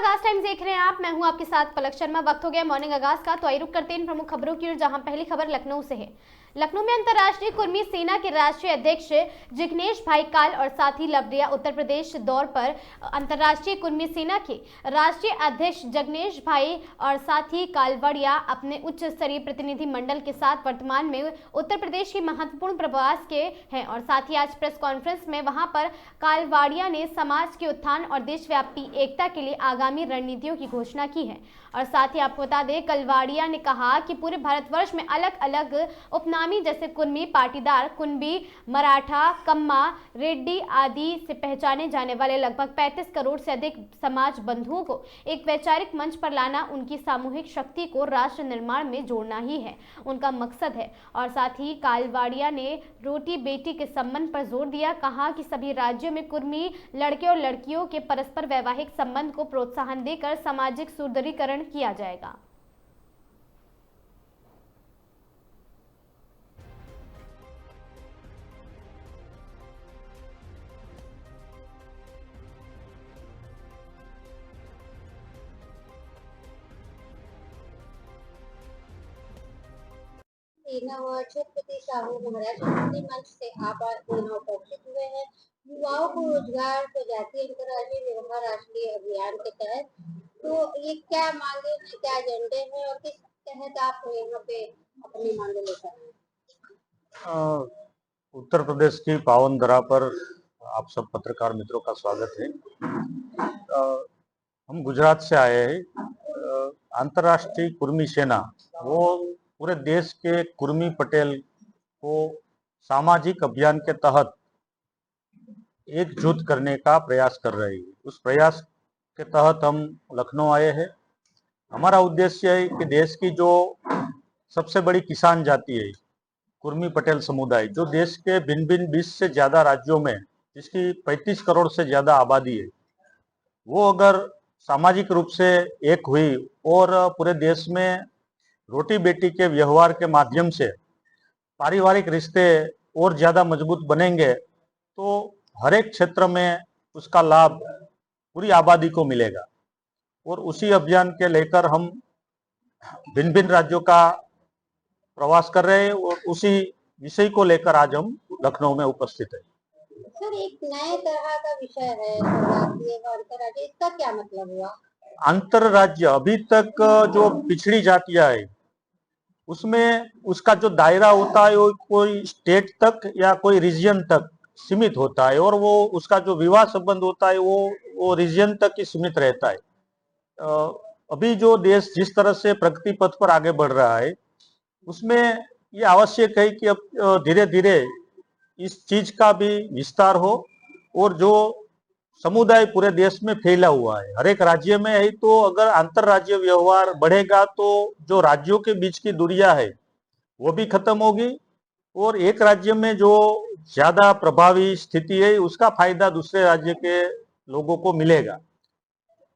आगाज टाइम्स देख रहे हैं आप। मैं हूं आपके साथ पलक शर्मा। वक्त हो गया मॉर्निंग आगाज का, तो आइए रुक करते हैं इन प्रमुख खबरों की ओर, जहां पहली खबर लखनऊ से है। लखनऊ में अंतर्राष्ट्रीय कुर्मी सेना के राष्ट्रीय अध्यक्ष जिग्नेश भाई काल और साथी लवरिया उत्तर प्रदेश दौर पर। अंतर्राष्ट्रीय कुर्मी सेना के राष्ट्रीय अध्यक्ष जिग्नेश भाई और साथी कालवड़िया अपने उच्च स्तरीय प्रतिनिधि मंडल के साथ वर्तमान में उत्तर प्रदेश के महत्वपूर्ण प्रवास के हैं और साथ ही आज प्रेस कॉन्फ्रेंस में वहां पर कालवाड़िया ने समाज के उत्थान और देशव्यापी एकता के लिए आगामी रणनीतियों की घोषणा की है। और साथ ही आपको बता दें, कालवाड़िया ने कहा कि पूरे भारतवर्ष में अलग अलग उपनामी जैसे कुर्मी, पाटीदार, कुंबी, मराठा, कम्मा, रेड्डी आदि से पहचाने जाने वाले लगभग 35 करोड़ से अधिक समाज बंधुओं को एक वैचारिक मंच पर लाना उनकी सामूहिक शक्ति को राष्ट्र निर्माण में जोड़ना ही है उनका मकसद है। और साथ ही कालवाड़िया ने रोटी बेटी के संबंध पर जोर दिया। कहा कि सभी राज्यों में कुर्मी लड़के और लड़कियों के परस्पर वैवाहिक संबंध को प्रोत्साहन देकर सामाजिक सुदृढ़ीकरण किया जाएगा। छत्रपति साहू महाराज शक्ति मंच से आप यहाँ उपस्थित हुए हैं। युवाओं को रोजगार स्वजातीय अंतर्राष्ट्रीय व्यवहार राष्ट्रीय अभियान के तहत, तो ये क्या मांगे हैं, क्या एजेंडे हैं और किस तहत आप यहाँ पे अपनी मांगे लेकर आए? उत्तर प्रदेश की पावन धरा पर आप सब पत्रकार मित्रों का स्वागत है। हम गुजरात से आए हैं। अंतर्राष्ट्रीय कुर्मी सेना वो पूरे देश के कुर्मी पटेल को सामाजिक अभियान के तहत एकजुट करने का प्रयास कर रही है। उस प्रयास के तहत हम लखनऊ आए हैं। हमारा उद्देश्य है कि देश की जो सबसे बड़ी किसान जाति है कुर्मी पटेल समुदाय, जो देश के भिन्न भिन्न 20 से ज्यादा राज्यों में, जिसकी 35 करोड़ से ज्यादा आबादी है, वो अगर सामाजिक रूप से एक हुई और पूरे देश में रोटी बेटी के व्यवहार के माध्यम से पारिवारिक रिश्ते और ज्यादा मजबूत बनेंगे, तो हर एक क्षेत्र में उसका लाभ पूरी आबादी को मिलेगा। और उसी अभियान के लेकर हम भिन्न भिन्न राज्यों का प्रवास कर रहे हैं और उसी विषय को लेकर आज हम लखनऊ में उपस्थित है। सर, एक नए तरह का विषय है स्वजातीय और अंतर्राज्यीय, इसका क्या मतलब हुआ? अंतरराज्य अभी तक जो पिछड़ी जातियां है उसमें उसका जो दायरा होता है वो कोई स्टेट तक या कोई रीजन तक सीमित होता है और वो उसका जो विवाह संबंध होता है वो रीजन तक ही सीमित रहता है। अभी जो देश जिस तरह से प्रगति पथ पर आगे बढ़ रहा है उसमें ये आवश्यक है कि अब धीरे धीरे इस चीज का भी विस्तार हो और जो समुदाय पूरे देश में फैला हुआ है, हर एक राज्य में है, तो अगर अंतरराज्य व्यवहार बढ़ेगा तो जो राज्यों के बीच की दूरियां है वो भी खत्म होगी और एक राज्य में जो ज्यादा प्रभावी स्थिति है उसका फायदा दूसरे राज्य के लोगों को मिलेगा।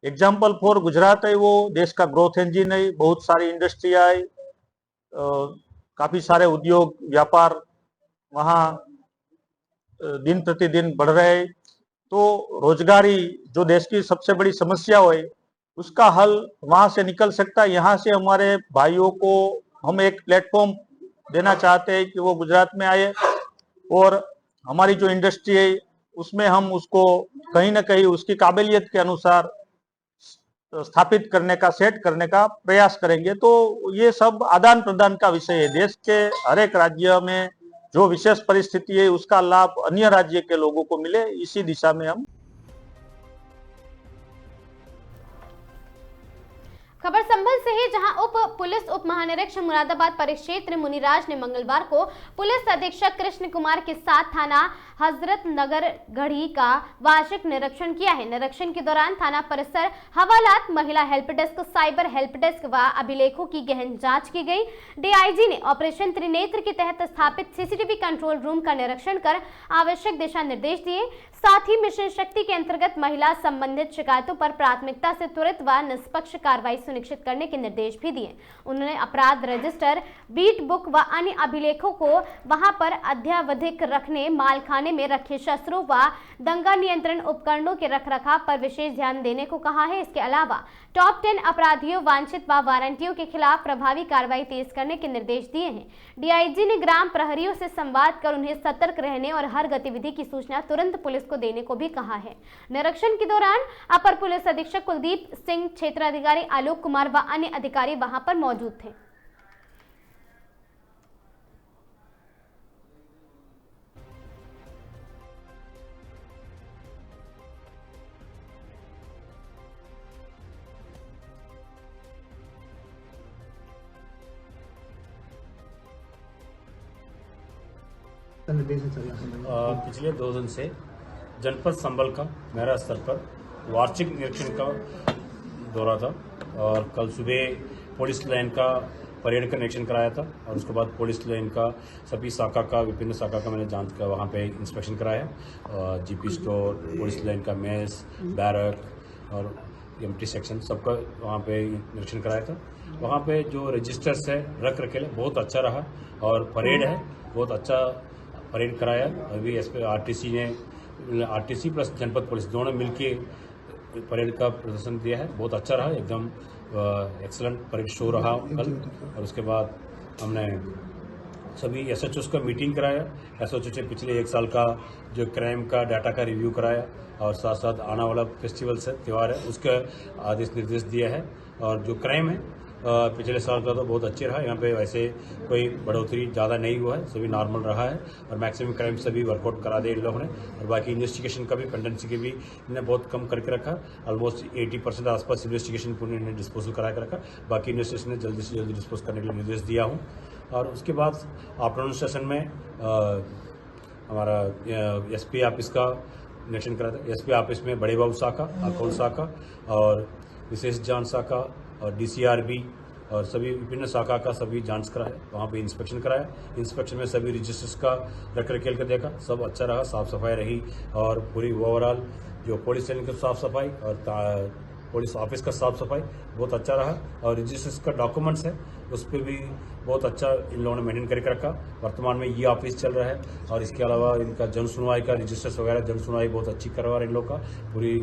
एग्जाम्पल फॉर गुजरात है, वो देश का ग्रोथ इंजिन है, बहुत सारी इंडस्ट्रिया है, काफी सारे उद्योग व्यापार वहाँ दिन प्रतिदिन बढ़ रहे हैं। तो रोजगारी जो देश की सबसे बड़ी समस्या है उसका हल वहां से निकल सकता है। यहाँ से हमारे भाइयों को हम एक प्लेटफॉर्म देना चाहते हैं कि वो गुजरात में आए और हमारी जो इंडस्ट्री है उसमें हम उसको कहीं ना कहीं उसकी काबिलियत के अनुसार स्थापित करने का, सेट करने का प्रयास करेंगे। तो ये सब आदान प्रदान का विषय है। देश के हर एक राज्य में जो विशेष परिस्थिति है उसका लाभ अन्य राज्य के लोगों को मिले, इसी दिशा में हम। खबर संभल से है, जहां पुलिस उप महानिरीक्षक मुरादाबाद परिक्षेत्र मुनिराज ने मंगलवार को पुलिस अधीक्षक कृष्ण कुमार के साथ थाना हजरत नगर गढ़ी का वार्षिक निरीक्षण किया है। निरीक्षण के दौरान थाना परिसर, हवालात, महिला help desk, cyber help desk व अभिलेखों की गहन जांच की गई। डीआईजी ने ऑपरेशन त्रिनेत्र के तहत स्थापित सीसीटीवी कंट्रोल रूम का निरीक्षण कर आवश्यक दिशा निर्देश दिए। साथ ही मिशन शक्ति के अंतर्गत महिला संबंधित शिकायतों पर प्राथमिकता से त्वरित व निष्पक्ष कार्रवाई सुनिश्चित करने के निर्देश भी दिए। उन्होंने अपराध रजिस्टर, बीट बुक व अन्य अभिलेखों को वहां पर अद्यावधिक रखने, मालखाने में रखे शस्त्रों व दंगा नियंत्रण उपकरणों के रखरखाव पर विशेष ध्यान देने को कहा है। इसके अलावा टॉप 10 अपराधियों, वांछित व वारंटियों के खिलाफ प्रभावी कार्रवाई तेज करने के निर्देश दिए हैं। डीआईजी ने ग्राम प्रहरियों से संवाद कर उन्हें सतर्क रहने और हर गतिविधि की सूचना तुरंत पुलिस को देने को भी कहा है। निरीक्षण के दौरान अपर पुलिस अधीक्षक कुलदीप सिंह, क्षेत्राधिकारी आलोक कुमार व अन्य अधिकारी वहां पर मौजूद थे। पिछले 2 दिन से जनपद संबल का मेरा स्तर पर वार्षिक निरीक्षण का दौरा था और कल सुबह पुलिस लाइन का परेड का निरीक्षण कराया था और उसके बाद पुलिस लाइन का सभी शाखा का, विभिन्न शाखा का मैंने जांच का वहाँ पे इंस्पेक्शन कराया और जीपी स्टोर, पुलिस लाइन का मेस, बैरक और एमटी सेक्शन सबका वहाँ पे निरीक्षण कराया था। वहाँ पे जो रजिस्टर्स है रख रखेले बहुत अच्छा रहा और परेड है बहुत अच्छा परेड कराया। अभी आरटीसी प्लस जनपद पुलिस दोनों मिलके परेड का प्रदर्शन दिया है, बहुत अच्छा रहा, एकदम एक्सीलेंट परेड शो रहा कल। और उसके बाद हमने सभी एसएचओस का मीटिंग कराया, एसएचओ से पिछले 1 साल का जो क्राइम का डाटा का रिव्यू कराया और साथ साथ आने वाला फेस्टिवल्स है, त्यौहार है, उसका आदेश निर्देश दिया है। और जो क्राइम है पिछले साल का तो बहुत अच्छे रहा, यहाँ पे वैसे कोई बढ़ोतरी ज़्यादा नहीं हुआ है, सभी नॉर्मल रहा है और मैक्सिमम क्राइम सभी वर्कआउट करा दिए इन लोगों ने। और बाकी इन्वेस्टिगेशन का भी, पेंडेंसी की भी इन्होंने बहुत कम करके रखा, ऑलमोस्ट 80% आसपास इन्वेस्टिगेशन पूरी इन्होंने डिस्पोजल करा के रखा। बाकी इन्वेस्टिगेशन ने जल्दी से जल्दी डिस्पोज करने के लिए निर्देश दिया हूँ। और उसके बाद आफ्टरनून सेशन में हमारा एसपी ऑफिस का निरीक्षण करा था। एसपी ऑफिस में बड़े बाबू शाखा, अकोल शाखा और विशेष जांच शाखा और डीसीआरबी और सभी विभिन्न शाखा का सभी जांच कराया, वहाँ पे इंस्पेक्शन कराया। इंस्पेक्शन में सभी रजिस्टर्स का रख रखेल कर देखा, सब अच्छा रहा, साफ सफाई रही और पूरी ओवरऑल जो पुलिस स्टेशन की साफ सफाई और पुलिस ऑफिस का साफ सफाई बहुत अच्छा रहा। और रजिस्टर्स का डॉक्यूमेंट्स है उस पर भी बहुत अच्छा इन लोगों ने मेंटेन करके रखा। वर्तमान में ये ऑफिस चल रहा है और इसके अलावा इनका जन सुनवाई का रजिस्टर्स वगैरह जन सुनवाई बहुत अच्छी करवा रहे इन लोग का पूरी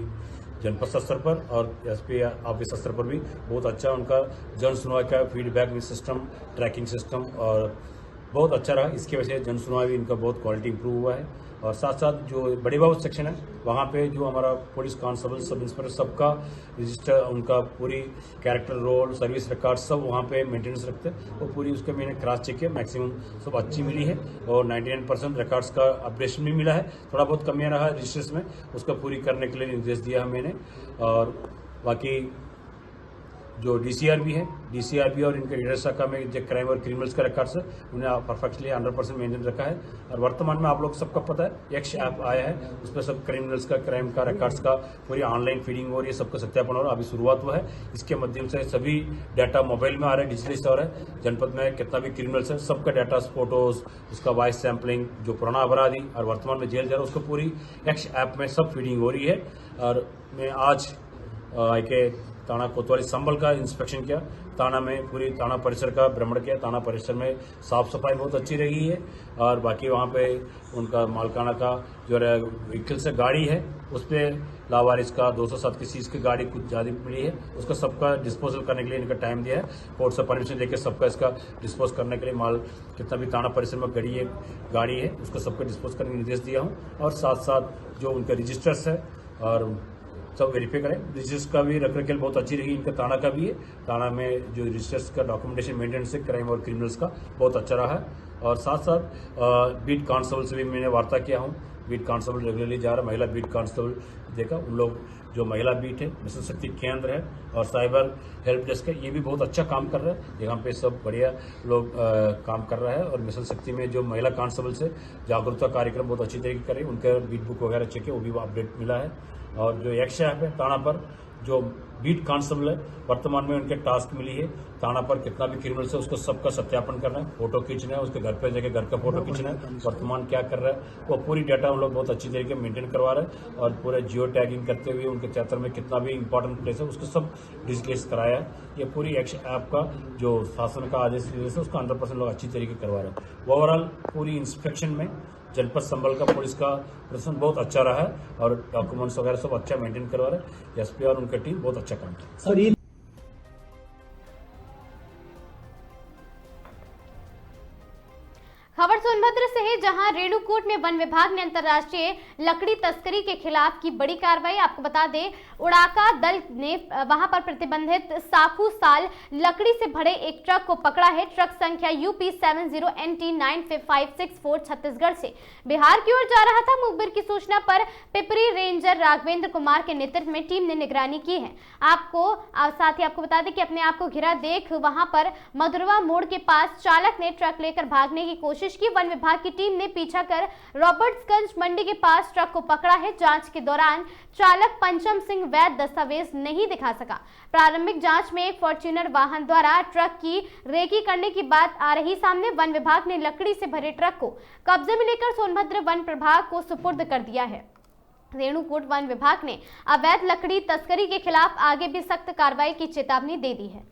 जनपद स्तर पर और एसपी ऑफिस स्तर पर भी बहुत अच्छा उनका जन सुनवाई का फीडबैक सिस्टम, ट्रैकिंग सिस्टम और बहुत अच्छा रहा। इसकी वजह से जन सुनवाई भी इनका बहुत क्वालिटी इंप्रूव हुआ है। और साथ साथ जो बड़े बाबू सेक्शन है वहाँ पे जो हमारा पुलिस कांस्टेबल, सब इंस्पेक्टर सबका रजिस्टर, उनका पूरी कैरेक्टर रोल, सर्विस रिकॉर्ड सब वहाँ पे मेंटेनेंस रखते हैं। वो पूरी उसके मैंने क्रॉस चेक किया, मैक्सिमम सब अच्छी मिली है और 99% रिकॉर्ड्स का अपडेशन भी मिला है। थोड़ा बहुत कमियाँ रहा रजिस्टर्स में, उसका पूरी करने के लिए निर्देश दिया है मैंने। और बाकी जो डीसीआरबी है, डीसीआरबी और इनके लीडर शाखा में जो क्राइम और क्रिमिनल्स का रिकॉर्ड्स है उन्हें परफेक्टली 100% मेंटेन रखा है। और वर्तमान में आप लोग सबको पता है एक्स ऐप आया है, उसमें सब क्रिमिनल्स का, क्राइम का रिकॉर्ड्स का पूरी ऑनलाइन फीडिंग हो रही है, सबका सत्यापन हो रहा है, अभी शुरुआत हुआ है। इसके माध्यम से सभी डाटा मोबाइल में आ रहा है, डिजिटलाइज हो रहा है। जनपद में कितना भी क्रिमिनल्स है सबका डाटा, फोटोज, उसका वॉइस सैम्पलिंग, जो पुराना अपराधी और वर्तमान में जेल जा रहा है उसको पूरी एक्स ऐप में सब फीडिंग हो रही है। और मैं आज के थाना कोतवाली संबल का इंस्पेक्शन किया, थाना में पूरी थाना परिसर का भ्रमण किया। थाना परिसर में साफ सफाई बहुत अच्छी रही है और बाकी वहाँ पे उनका मालकाना का जो व्हीकल से गाड़ी है उस पर लावारिस का 207 की सीज की गाड़ी कुछ ज़्यादा मिली है, उसका सबका डिस्पोजल करने के लिए इनका टाइम दिया है। कोर्ट से परमिशन लेकर सबका इसका डिस्पोज करने के लिए माल कितना भी थाना परिसर में गाड़ी है उसको सबका डिस्पोज करने के निर्देश दिया हूँ। और साथ साथ जो उनके रजिस्टर्स है और सब वेरीफाई करें। रजिस्टर्स का भी रख रखेल बहुत अच्छी रही, इनका थाना का भी है। थाना में जो रजिस्टर्स का डॉक्यूमेंटेशन मेंटेनेंस है क्राइम और क्रिमिनल्स का बहुत अच्छा रहा है। और साथ साथ बीट कांस्टेबल से भी मैंने वार्ता किया हूँ। बीट कांस्टेबल रेगुलरली जा रहा, महिला बीट कांस्टेबल देखा, उन लोग जो महिला बीट है, मिशन शक्ति केंद्र है और साइबर हेल्प डेस्क है, ये भी बहुत अच्छा काम कर रहा है। यहाँ पे सब बढ़िया लोग काम कर रहा है। और मिशन शक्ति में जो महिला कांस्टेबल से जागरूकता कार्यक्रम बहुत अच्छी तरीके कर रही है, उनका बीट बुक वगैरह चेक है, वो भी अपडेट मिला है। और जो एक्स है थाना पर जो बीट कांस्टेबल है, वर्तमान में उनके टास्क मिली है थाना पर कितना भी क्रिमिनल्स है उसको सबका सत्यापन करना है, फोटो खींचना है, उसके घर पे जाके घर का फोटो खींचना है, वर्तमान क्या कर रहा है वो पूरी डाटा हम लोग बहुत अच्छी तरीके मेंटेन करवा रहे हैं और पूरे जियो टैगिंग करते हुए उनके क्षेत्र में कितना भी इंपॉर्टेंट प्लेस है उसको सब डिजिटलाइज कराया है। ये पूरी एक्शन ऐप का जो शासन का आदेश है उसका 100% लोग अच्छी तरीके करवा रहे हैं। ओवरऑल पूरी इंस्पेक्शन में जनपद संभल का पुलिस का प्रदर्शन बहुत अच्छा रहा है और डॉक्यूमेंट्स वगैरह सब अच्छा मेंटेन करवा रहे हैं। एसपी और उनका टीम बहुत अच्छा काम किया। सर खबर सोनभद्र से है, जहां रेणुकूट में वन विभाग ने अंतर्राष्ट्रीय लकड़ी तस्करी के खिलाफ की बड़ी कार्रवाई। आपको बता दें, उड़ाका दल ने वहां पर प्रतिबंधित साखू साल लकड़ी से भरे एक ट्रक को पकड़ा है। ट्रक संख्या UP 70NT9564 छत्तीसगढ़ से बिहार की ओर जा रहा था। मुखबिर की सूचना पर पिपरी रेंजर राघवेंद्र कुमार के नेतृत्व में टीम ने निगरानी की है। साथ ही आपको बता दें कि अपने आप को घिरा देख वहां पर मधुरवा मोड़ के पास चालक ने ट्रक लेकर भागने की कोशिश की। वन विभाग की टीम ने पीछा कर रॉबर्ट्सगंज मंडी के पास ट्रक को पकड़ा है। जांच के दौरान चालक पंचम सिंह वैध दस्तावेज नहीं दिखा सका। प्रारंभिक जांच में एक फॉर्च्यूनर वाहन द्वारा ट्रक की रेकी करने की बात आ रही सामने। वन विभाग ने लकड़ी से भरे ट्रक को कब्जे में लेकर सोनभद्र वन प्रभाग को सुपुर्द कर दिया है। रेणुकूट वन विभाग ने अवैध लकड़ी तस्करी के खिलाफ आगे भी सख्त कार्रवाई की चेतावनी दे दी है।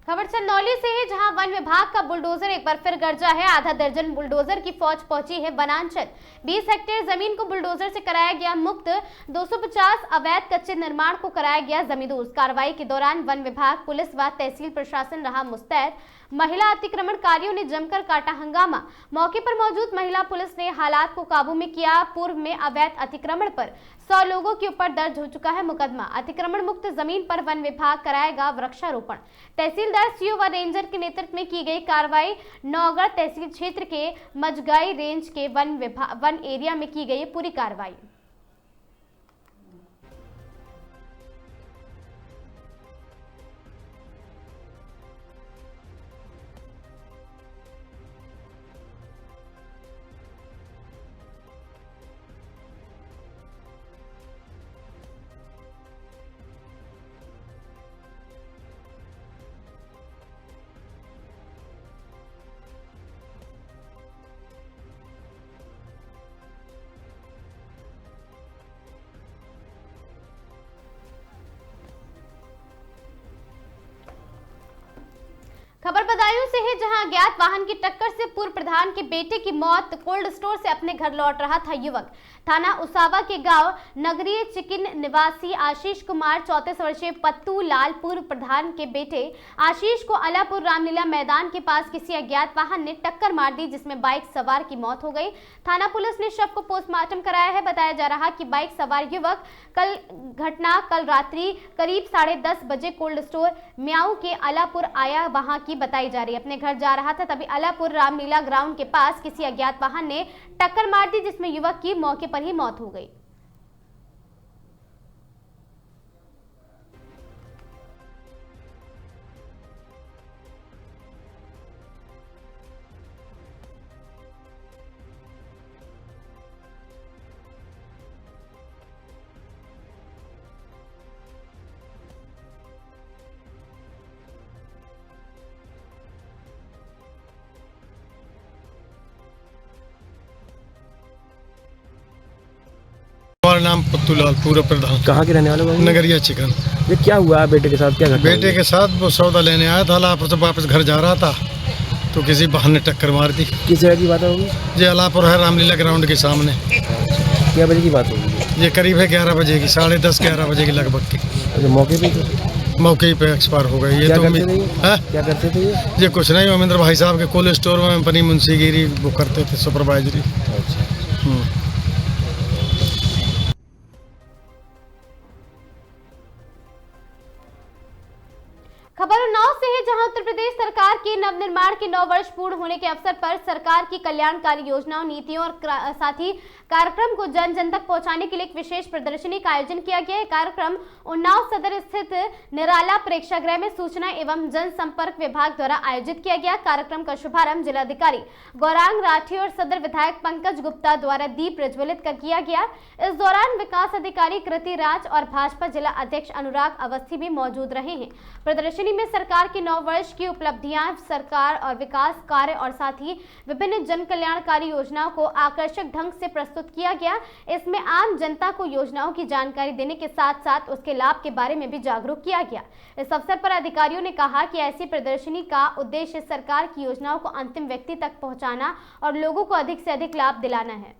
खबर चंदौली से है, जहां वन विभाग का बुलडोजर एक बार फिर गरजा है। आधा दर्जन बुलडोजर की फौज पहुंची है वनांचल। 20 हेक्टेयर जमीन को बुलडोजर से कराया गया मुक्त। 250 अवैध कच्चे निर्माण को कराया गया जमींदोज। कार्रवाई के दौरान वन विभाग, पुलिस व तहसील प्रशासन रहा मुस्तैद। महिला अतिक्रमणकारियों ने जमकर काटा हंगामा। मौके पर मौजूद महिला पुलिस ने हालात को काबू में किया। पूर्व में अवैध अतिक्रमण पर 100 लोगों के ऊपर दर्ज हो चुका है मुकदमा। अतिक्रमण मुक्त जमीन पर वन विभाग कराएगा वृक्षारोपण। तहसीलदार, सीओ व रेंजर के नेतृत्व में की गई कार्रवाई। नौगढ़ तहसील क्षेत्र के मजगाई रेंज के वन एरिया में की गई पूरी कार्रवाई। खबर बदायूं से है, जहां अज्ञात वाहन की टक्कर से पूर्व प्रधान के बेटे की मौत। कोल्ड स्टोर से अपने घर लौट रहा था युवक। थाना उसावा के गांव नगरीय चिकिन निवासी आशीष कुमार 34 वर्षीय पत्तू लाल पूर्व प्रधान के बेटे आशीष को अलापुर रामलीला मैदान के पास किसी अज्ञात वाहन ने टक्कर मार दी, जिसमें बाइक सवार की मौत हो गई। थाना पुलिस ने शव को पोस्टमार्टम कराया है। बताया जा रहा कि बाइक सवार युवक कल रात्रि करीब 10:30 बजे कोल्ड स्टोर म्याऊ के अलापुर आया वहां की बताई जा रही है। अपने घर जा रहा था, तभी अलापुर रामलीला ग्राउंड के पास किसी अज्ञात वाहन ने टक्कर मार दी, जिसमें युवक की मौके पर ही मौत हो गई। हमारा नाम पत्तूलाल पूर्व प्रधान। कहाँ के रहने वाले हो? नगरिया चिकन। ये क्या हुआ बेटे के साथ? क्या घटना बेटे के साथ वो सौदा लेने आया था, अलापुर से वापस घर जा रहा था तो किसी वाहन ने टक्कर मार दी। किस जगह की बात होगी? ये अलापुर है रामलीला ग्राउंड के सामने। क्या बजे की बात होगी? ये करीब है 11 बजे की, 10:30 11 बजे की लगभग की। अच्छा, मौके पे मौके पे एक्सपायर हो गई। ये क्या तो करते थे ये? हाँ? क्या करते थे ये कुछ नहीं, महेंद्र भाई साहब के कोल्ड स्टोर में अपनी मुंशीगिरी वो करते थे, सुपरवाइजरी। अच्छा। खबर उन्नाव से है, जहां उत्तर प्रदेश सरकार के नवनिर्माण के 9 वर्ष पूर्ण होने के अवसर पर सरकार की कल्याणकारी योजनाओं, नीतियों और साथ ही कार्यक्रम को जन जन तक पहुंचाने के लिए एक विशेष प्रदर्शनी का आयोजन किया गया है। कार्यक्रम उन्नाव सदर स्थित निराला प्रेक्षागृह में सूचना एवं जनसंपर्क विभाग द्वारा आयोजित किया गया। कार्यक्रम का शुभारंभ जिलाधिकारी गौरांग राठी और सदर विधायक पंकज गुप्ता द्वारा दीप प्रज्वलित कर किया गया। इस दौरान विकास अधिकारी कृति राज और भाजपा जिला अध्यक्ष अनुराग अवस्थी भी मौजूद रहे हैं। प्रदर्शनी में सरकार की 9 वर्ष की उपलब्धियां, सरकार और विकास कार्य और साथ ही विभिन्न जन कल्याणकारी योजनाओं को आकर्षक ढंग से प्रस्तुत किया गया। इसमें आम जनता को योजनाओं की जानकारी देने के साथ साथ उसके लाभ के बारे में भी जागरूक किया गया। इस अवसर पर अधिकारियों ने कहा कि ऐसी प्रदर्शनी का उद्देश्य सरकार की योजनाओं को अंतिम व्यक्ति तक पहुंचाना और लोगों को अधिक से अधिक लाभ दिलाना है।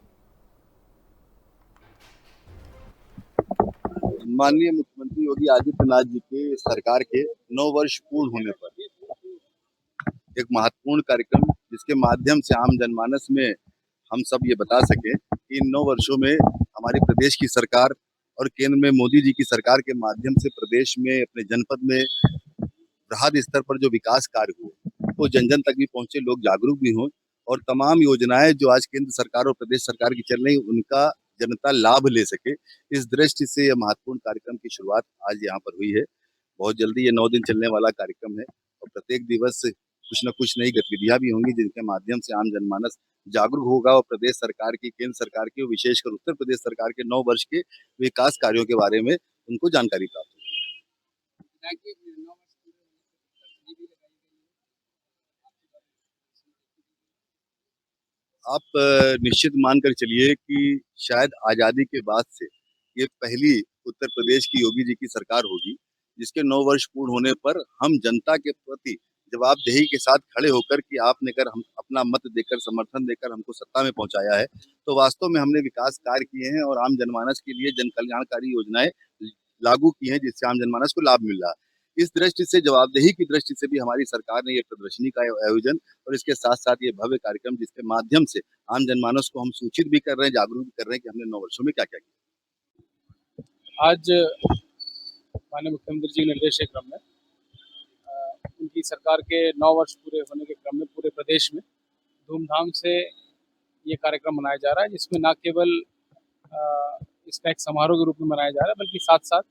माननीय मुख्यमंत्री योगी आदित्यनाथ जी के सरकार के 9 वर्ष पूर्ण होने पर एक महत्वपूर्ण कार्यक्रम, जिसके माध्यम से आम जनमानस में हम सब ये बता सके कि इन 9 वर्षों में हमारे प्रदेश की सरकार और केंद्र में मोदी जी की सरकार के माध्यम से प्रदेश में, अपने जनपद में बृहद स्तर पर जो विकास कार्य हुए वो जन जन तक भी पहुंचे, लोग जागरूक भी हों और तमाम योजनाएं जो आज केंद्र सरकार और प्रदेश सरकार की चल रही उनका जनता लाभ ले सके। इस दृष्टि से यह महत्वपूर्ण कार्यक्रम की शुरुआत आज यहाँ पर हुई है। बहुत जल्दी ये 9 दिन चलने वाला कार्यक्रम है और प्रत्येक दिवस कुछ न कुछ नई गतिविधियां भी होंगी, जिनके माध्यम से आम जनमानस जागरूक होगा और प्रदेश सरकार की, केंद्र सरकार की, विशेषकर उत्तर प्रदेश सरकार के 9 वर्ष के विकास कार्यों के बारे में उनको जानकारी प्राप्त होगी। आप निश्चित मानकर चलिए कि शायद आज़ादी के बाद से ये पहली उत्तर प्रदेश की योगी जी की सरकार होगी जिसके 9 वर्ष पूर्ण होने पर हम जनता के प्रति जवाबदेही के साथ खड़े होकर कि आपने कर हम अपना मत देकर, समर्थन देकर हमको सत्ता में पहुंचाया है, तो वास्तव में हमने विकास कार्य किए हैं और आम जनमानस के लिए जन कल्याणकारी योजनाएं लागू की हैं, जिससे आम जनमानस को लाभ मिल रहा है। इस दृष्टि से, जवाबदेही की दृष्टि से भी हमारी सरकार ने ये प्रदर्शनी का आयोजन और इसके साथ साथ ये भव्य कार्यक्रम, जिसके माध्यम से आम जनमानस को हम सूचित भी कर रहे हैं, जागरूक भी कर रहे हैं कि हमने 9 वर्षों में क्या क्या किया। आज माननीय मुख्यमंत्री जी के निर्देश के क्रम में उनकी सरकार के 9 वर्ष पूरे होने के क्रम में पूरे प्रदेश में धूमधाम से ये कार्यक्रम मनाया जा रहा है, जिसमें न केवल इसका एक समारोह के रूप में मनाया जा रहा है, बल्कि साथ साथ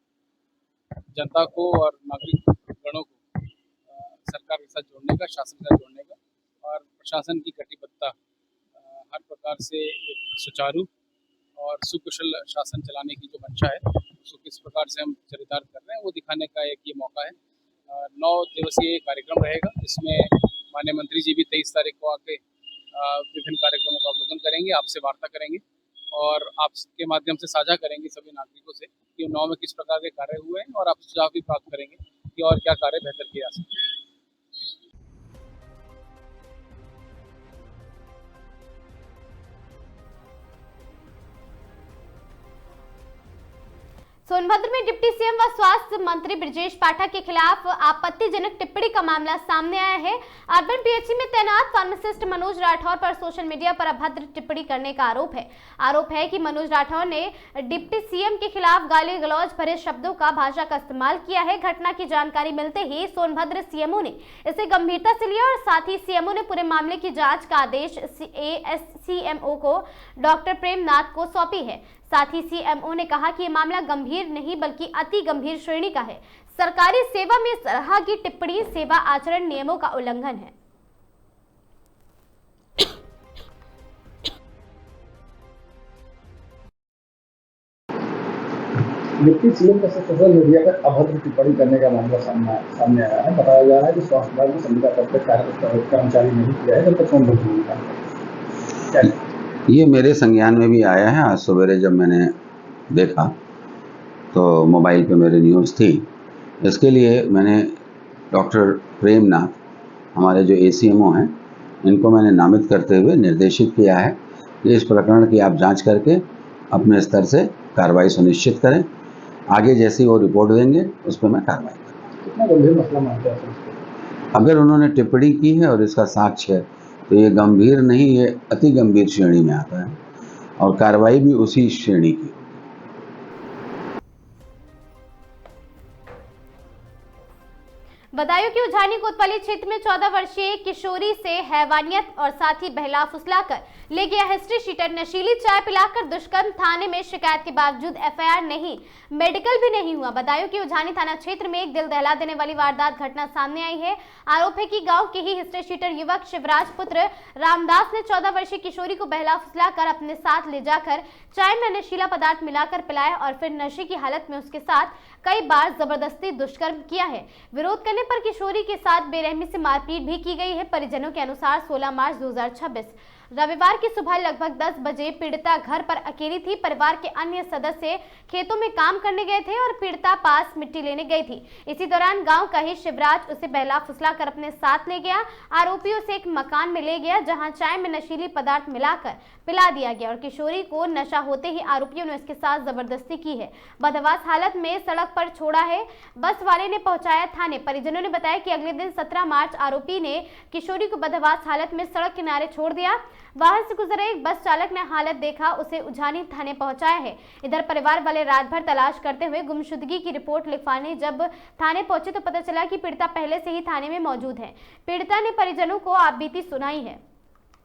जनता को और नागरिक गणों को सरकार के साथ जोड़ने का, शासन के साथ जोड़ने का और प्रशासन की कटिबद्धता हर प्रकार से एक सुचारू और सुकुशल शासन चलाने की जो मंशा है, उसको किस प्रकार से हम चरितार्थ कर रहे हैं वो दिखाने का एक ये मौका है। 9 दिवसीय कार्यक्रम रहेगा, इसमें माननीय मंत्री जी भी 23 तारीख को आके विभिन्न कार्यक्रमों का अवलोकन करेंगे, आपसे वार्ता करेंगे और आपके माध्यम से साझा करेंगे सभी नागरिकों से कि 9 में किस प्रकार के कार्य हुए हैं और आप सुझाव भी प्राप्त करेंगे कि और क्या कार्य बेहतर किए जा सकते हैं। सोनभद्र में डिप्टी सीएम व स्वास्थ्य मंत्री ब्रजेश पाठक के खिलाफ आपत्तिजनक टिप्पणी का मामला सामने आया है। अर्बन पीएचसी में तैनात फार्मासिस्ट मनोज राठौर पर सोशल मीडिया पर अभद्र टिप्पणी करने का आरोप है कि मनोज राठौर ने डिप्टी सीएम के खिलाफ गाली गलौज भरे शब्दों का भाषा का इस्तेमाल किया है। घटना की जानकारी मिलते ही सोनभद्र सीएमओ ने इसे गंभीरता से लिया और साथ ही सीएमओ ने पूरे मामले की जाँच का आदेश एएससीएमओ को डॉक्टर प्रेमनाथ को सौंपी है। साथ ही सीएमओ ने कहा कि ये मामला गंभीर नहीं बल्कि अति गंभीर श्रेणी का है। सरकारी सेवा में इस तरह की टिप्पणी सेवा आचरण नियमों का उल्लंघन है। डिप्टी सीएम का सोशल मीडिया पर अभद्र टिप्पणी करने का मामला सामने आया है। बताया जा रहा है कि स्वास्थ्य विभाग में संविदा पद पर कर्मचारी नहीं किया है, जब तक सोनभद्र का ये मेरे संज्ञान में भी आया है। आज सवेरे जब मैंने देखा तो मोबाइल पे मेरी न्यूज़ थी, इसके लिए मैंने डॉक्टर प्रेमनाथ, हमारे जो एसीएमओ हैं, इनको मैंने नामित करते हुए निर्देशित किया है कि इस प्रकरण की आप जांच करके अपने स्तर से कार्रवाई सुनिश्चित करें। आगे जैसी वो रिपोर्ट देंगे उस पर मैं कार्रवाई करूँगा। कितना गंभीर मसला मानते हैं इसको? अगर उन्होंने टिप्पणी की है और इसका साक्ष्य है तो ये गंभीर नहीं, ये अति गंभीर श्रेणी में आता है और कार्रवाई भी उसी श्रेणी की। बदायूं की उझानी कोतवाली क्षेत्र में 14 वर्षीय किशोरी से हैवानियत और साथ ही बहला फुसलाकर ले गया हिस्ट्री शीटर। नशीली चाय पिलाकर दुष्कर्म, थाने में शिकायत के बावजूद एफआईआर नहीं, मेडिकल भी नहीं हुआ। बदायूं की उझानी थाना क्षेत्र में एक दिल दहला देने वाली वारदात घटना सामने आई है। आरोप है कि गांव के ही हिस्ट्री शीटर युवक शिवराज पुत्र रामदास ने 14 वर्षीय किशोरी को बहला फुसलाकर अपने साथ ले जाकर चाय में नशीला पदार्थ मिलाकर पिलाया और फिर नशे की हालत में उसके साथ कई बार जबरदस्ती दुष्कर्म किया है। विरोध करने पर किशोरी के साथ बेरहमी से मारपीट भी की गई है। परिजनों के अनुसार 16 मार्च 2026 रविवार की सुबह लगभग 10 बजे पीड़िता घर पर अकेली थी। परिवार के अन्य सदस्य खेतों में काम करने गए थे और पीड़िता पास मिट्टी लेने गई थी। इसी दौरान गांव का ही शिवराज उसे बहला फुसला कर अपने साथ ले गया। आरोपियों से एक मकान में ले गया जहां चाय में नशीली पदार्थ मिलाकर पिला दिया गया और किशोरी को नशा होते ही आरोपियों ने उसके साथ जबरदस्ती की है। बदहवास हालत में सड़क पर छोड़ा है। बस वाले ने पहुंचाया थाने। परिजनों ने बताया कि अगले दिन 17 मार्च आरोपी ने किशोरी को बदहवास हालत में सड़क किनारे छोड़ दिया। वाहन से गुजरे एक बस चालक ने हालत देखा, उसे उझानी थाने पहुंचाया है। इधर परिवार वाले रात भर तलाश करते हुए गुमशुदगी की रिपोर्ट लिखवाने जब थाने पहुंचे तो पता चला कि पीड़िता पहले से ही थाने में मौजूद है। पीड़िता ने परिजनों को आपबीती सुनाई है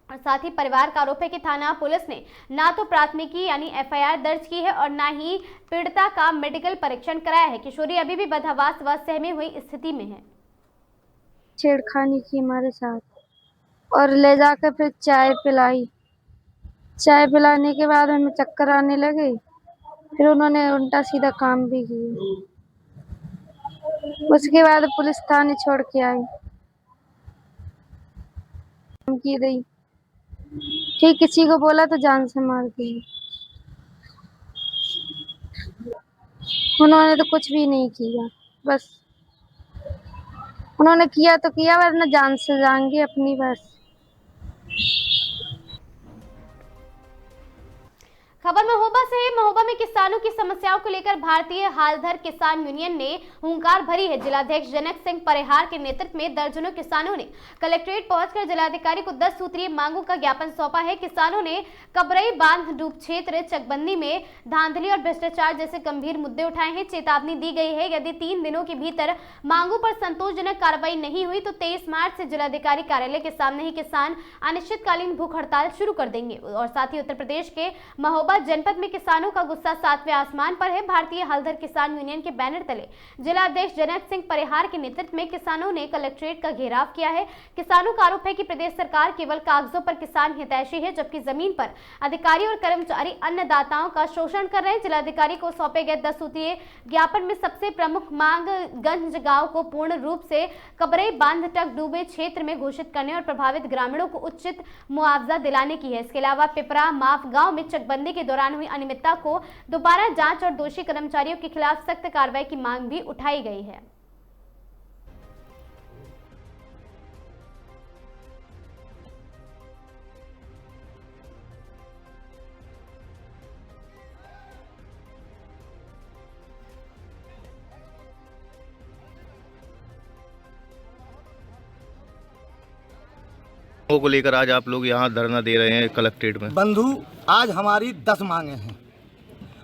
और साथ ही परिवार का आरोप है कि थाना पुलिस ने ना तो प्राथमिकी यानी एफआईआर दर्ज की है और ना ही पीड़िता का मेडिकल परीक्षण कराया है। किशोरी अभी भी बदहवास व सहमी हुई स्थिति में है। छेड़खानी की हमारे साथ और ले जाकर फिर चाय पिलाई। चाय पिलाने के बाद हमें चक्कर आने लगे। फिर उन्होंने उल्टा सीधा काम भी किया। उसके बाद पुलिस थाने छोड़ के आई। धमकी दी, ठीक किसी को बोला तो जान से मार दी। उन्होंने तो कुछ भी नहीं किया, बस उन्होंने किया तो किया वरना जान से जाएंगे अपनी बस। खबर महोबा से है। महोबा में किसानों की समस्याओं को लेकर भारतीय हालधर किसान यूनियन ने हुंकार भरी है। जिलाध्यक्ष जनक सिंह परिहार के नेतृत्व में दर्जनों किसानों ने कलेक्ट्रेट पहुंचकर जिलाधिकारी को 10 सूत्रीय मांगों का ज्ञापन सौंपा है। किसानों ने कबरई बांध डूब क्षेत्र, चकबंदी में धांधली और भ्रष्टाचार जैसे गंभीर मुद्दे उठाए हैं। चेतावनी दी गई है यदि 3 दिनों के भीतर मांगों पर संतोषजनक कार्रवाई नहीं हुई तो 23 मार्च से जिलाधिकारी कार्यालय के सामने ही किसान अनिश्चितकालीन भूख हड़ताल शुरू कर देंगे। और साथ ही उत्तर प्रदेश के महोबा जनपद में किसानों का गुस्सा 7वें आसमान पर है। भारतीय हलधर किसान यूनियन के बैनर तले जिलाध्यक्ष जनक सिंह परिहार के नेतृत्व में किसानों ने कलेक्ट्रेट का घेराव किया है। किसानों का आरोप है कि प्रदेश सरकार केवल कागजों पर किसान हितैषी है जबकि जमीन पर अधिकारी और कर्मचारी अन्नदाताओं का शोषण कर रहे हैं। जिलाधिकारी को सौंपे गए 10 सूत्रीय ज्ञापन में सबसे प्रमुख मांग गंज गांव को पूर्ण रूप से कबरई बांध तक डूबे क्षेत्र में घोषित करने और प्रभावित ग्रामीणों को उचित मुआवजा दिलाने की है। इसके अलावा पिपरा माफ गांव में चकबंदी के दौरान हुई अनियमितता को दोबारा जांच और दोषी कर्मचारियों के खिलाफ सख्त कार्रवाई की मांग भी उठाई गई है। को लेकर आज आप लोग यहाँ धरना दे रहे हैं कलेक्ट्रेट में। बंधु, आज हमारी 10 मांगे हैं